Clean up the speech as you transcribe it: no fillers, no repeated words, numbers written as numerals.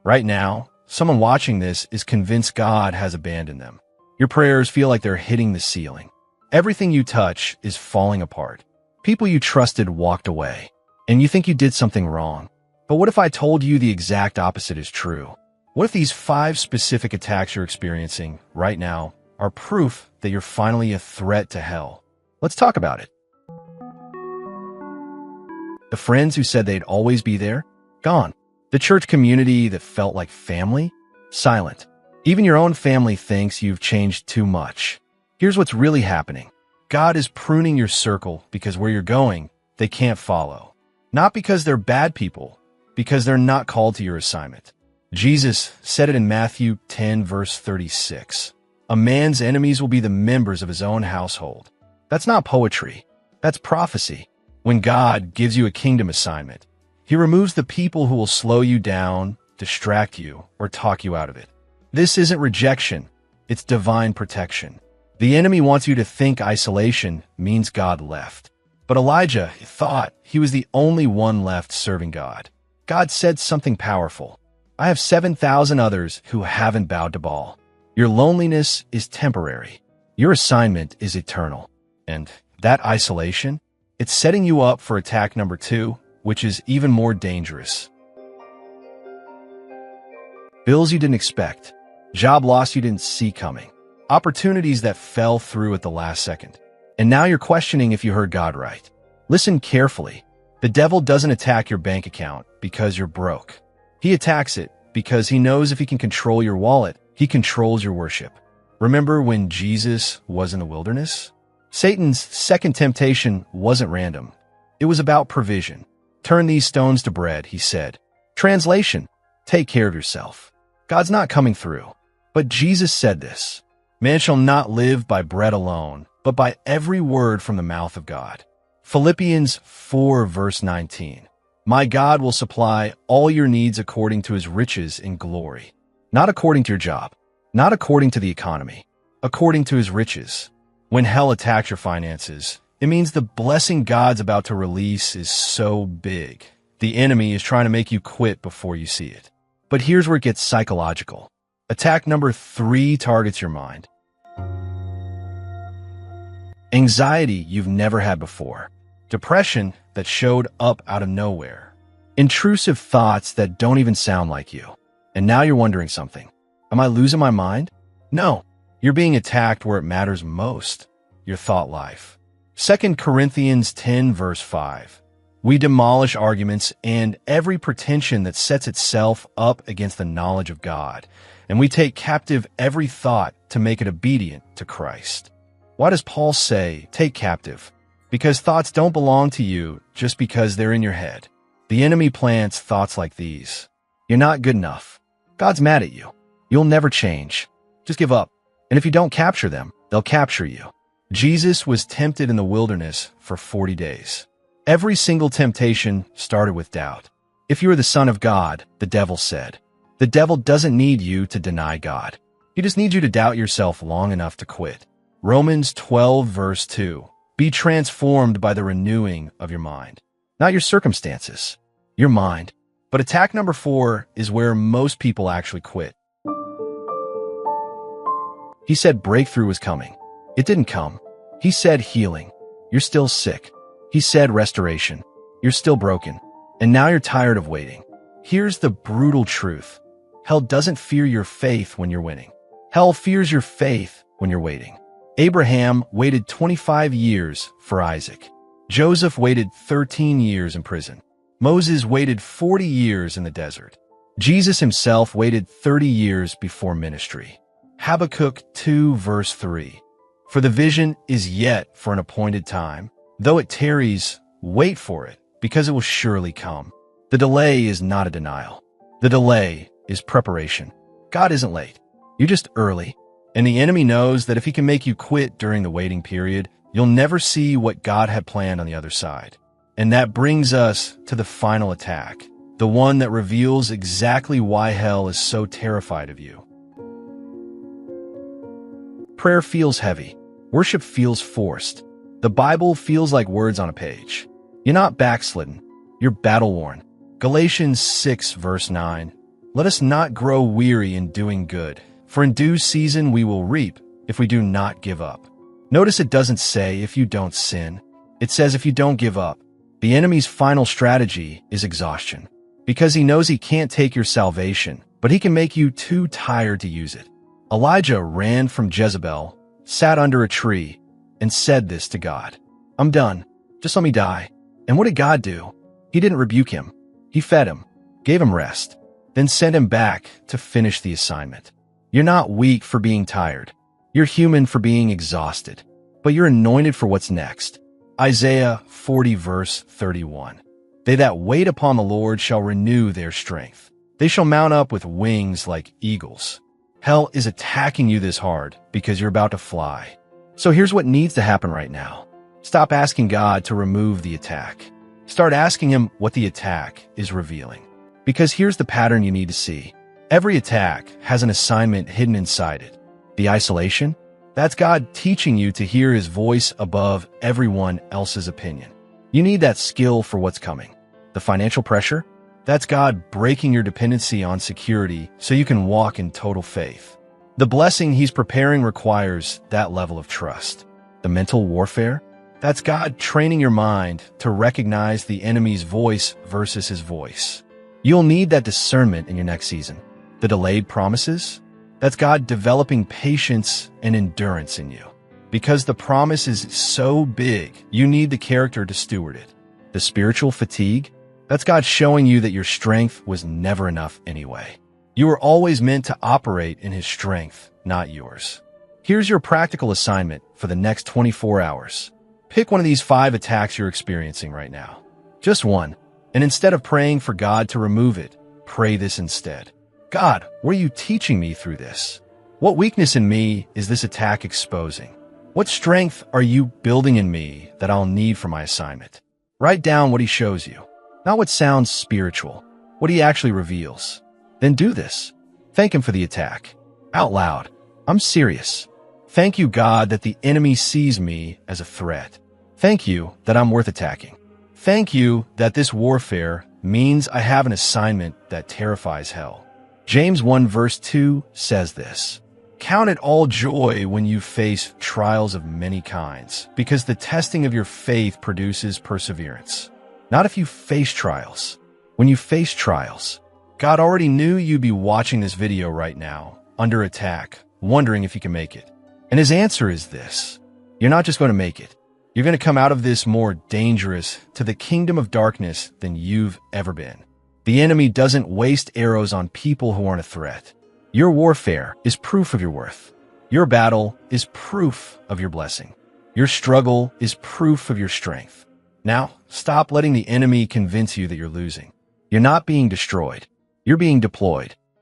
Right now, someone watching this is convinced God has abandoned them. Your prayers feel like they're hitting the ceiling. Everything you touch is falling apart. People you trusted walked away, and you think you did something wrong. But what if I told you the exact opposite is true? What if these 5 specific attacks you're experiencing right now are proof that you're finally a threat to hell? Let's talk about it. The friends who said they'd always be there? Gone. The church community that felt like family? Silent. Even your own family thinks you've changed too much. Here's what's really happening. God is pruning your circle because where you're going, they can't follow. Not because they're bad people, because they're not called to your assignment. Jesus said it in Matthew 10, verse 36. A man's enemies will be the members of his own household. That's not poetry. That's prophecy. When God gives you a kingdom assignment, he removes the people who will slow you down, distract you, or talk you out of it. This isn't rejection. It's divine protection. The enemy wants you to think isolation means God left. But Elijah thought he was the only one left serving God. God said something powerful. I have 7,000 others who haven't bowed to Baal. Your loneliness is temporary. Your assignment is eternal. And that isolation, it's setting you up for attack number 2, which is even more dangerous. Bills you didn't expect. Job loss you didn't see coming. Opportunities that fell through at the last second. And now you're questioning if you heard God right. Listen carefully. The devil doesn't attack your bank account because you're broke. He attacks it because he knows if he can control your wallet, he controls your worship. Remember when Jesus was in the wilderness? Satan's second temptation wasn't random. It was about provision. Turn these stones to bread, he said. Translation, take care of yourself. God's not coming through. But Jesus said this, man shall not live by bread alone, but by every word from the mouth of God. Philippians 4, verse 19. My God will supply all your needs according to his riches in glory. Not according to your job, not according to the economy, according to his riches. When hell attacks your finances, it means the blessing God's about to release is so big. The enemy is trying to make you quit before you see it. But here's where it gets psychological. Attack number 3 targets your mind. Anxiety you've never had before. Depression that showed up out of nowhere. Intrusive thoughts that don't even sound like you. And now you're wondering something. Am I losing my mind? No. You're being attacked where it matters most. Your thought life. 2 Corinthians 10, verse 5. We demolish arguments and every pretension that sets itself up against the knowledge of God, and we take captive every thought to make it obedient to Christ. Why does Paul say, take captive? Because thoughts don't belong to you just because they're in your head. The enemy plants thoughts like these. You're not good enough. God's mad at you. You'll never change. Just give up. And if you don't capture them, they'll capture you. Jesus was tempted in the wilderness for 40 days. Every single temptation started with doubt. If you are the Son of God, the devil said. The devil doesn't need you to deny God. He just needs you to doubt yourself long enough to quit. Romans 12, verse 2. Be transformed by the renewing of your mind. Not your circumstances, your mind. But attack number 4 is where most people actually quit. He said breakthrough was coming. It didn't come. He said healing. You're still sick. He said restoration. You're still broken. And now you're tired of waiting. Here's the brutal truth. Hell doesn't fear your faith when you're winning. Hell fears your faith when you're waiting. Abraham waited 25 years for Isaac. Joseph waited 13 years in prison. Moses waited 40 years in the desert. Jesus himself waited 30 years before ministry. Habakkuk 2, verse 3. For the vision is yet for an appointed time. Though it tarries, wait for it, because it will surely come. The delay is not a denial. The delay is preparation. God isn't late. You're just early. And the enemy knows that if he can make you quit during the waiting period, you'll never see what God had planned on the other side. And that brings us to the final attack, the one that reveals exactly why hell is so terrified of you. Prayer feels heavy. Worship feels forced. The Bible feels like words on a page. You're not backslidden. You're battle-worn. Galatians 6, verse 9. Let us not grow weary in doing good, for in due season we will reap if we do not give up. Notice it doesn't say if you don't sin. It says if you don't give up. The enemy's final strategy is exhaustion, because he knows he can't take your salvation, but he can make you too tired to use it. Elijah ran from Jezebel, sat under a tree, and said this to God: "I'm done. Just let me die." And what did God do? He didn't rebuke him. He fed him, gave him rest, then sent him back to finish the assignment. You're not weak for being tired. You're human for being exhausted, but you're anointed for what's next. Isaiah 40 verse 31. They that wait upon the Lord shall renew their strength. They shall mount up with wings like eagles. Hell is attacking you this hard because you're about to fly. So here's what needs to happen right now. Stop asking God to remove the attack. Start asking him what the attack is revealing. Because here's the pattern you need to see. Every attack has an assignment hidden inside it. The isolation? That's God teaching you to hear his voice above everyone else's opinion. You need that skill for what's coming. The financial pressure? That's God breaking your dependency on security so you can walk in total faith. The blessing he's preparing requires that level of trust. The mental warfare? That's God training your mind to recognize the enemy's voice versus his voice. You'll need that discernment in your next season. The delayed promises? That's God developing patience and endurance in you. Because the promise is so big, you need the character to steward it. The spiritual fatigue? That's God showing you that your strength was never enough anyway. You were always meant to operate in his strength, not yours. Here's your practical assignment for the next 24 hours. Pick one of these 5 attacks you're experiencing right now. Just one. And instead of praying for God to remove it, pray this instead. God, what are you teaching me through this? What weakness in me is this attack exposing? What strength are you building in me that I'll need for my assignment? Write down what he shows you, not what sounds spiritual, what he actually reveals. Then do this. Thank him for the attack. Out loud. I'm serious. Thank you, God, that the enemy sees me as a threat. Thank you that I'm worth attacking. Thank you that this warfare means I have an assignment that terrifies hell. James 1 verse 2 says this: "Count it all joy when you face trials of many kinds, because the testing of your faith produces perseverance." Not if you face trials. When you face trials, God already knew you'd be watching this video right now, under attack, wondering if you can make it. And his answer is this: you're not just going to make it. You're going to come out of this more dangerous to the kingdom of darkness than you've ever been. The enemy doesn't waste arrows on people who aren't a threat. Your warfare is proof of your worth. Your battle is proof of your blessing. Your struggle is proof of your strength. Now, stop letting the enemy convince you that you're losing. You're not being destroyed. You're being deployed.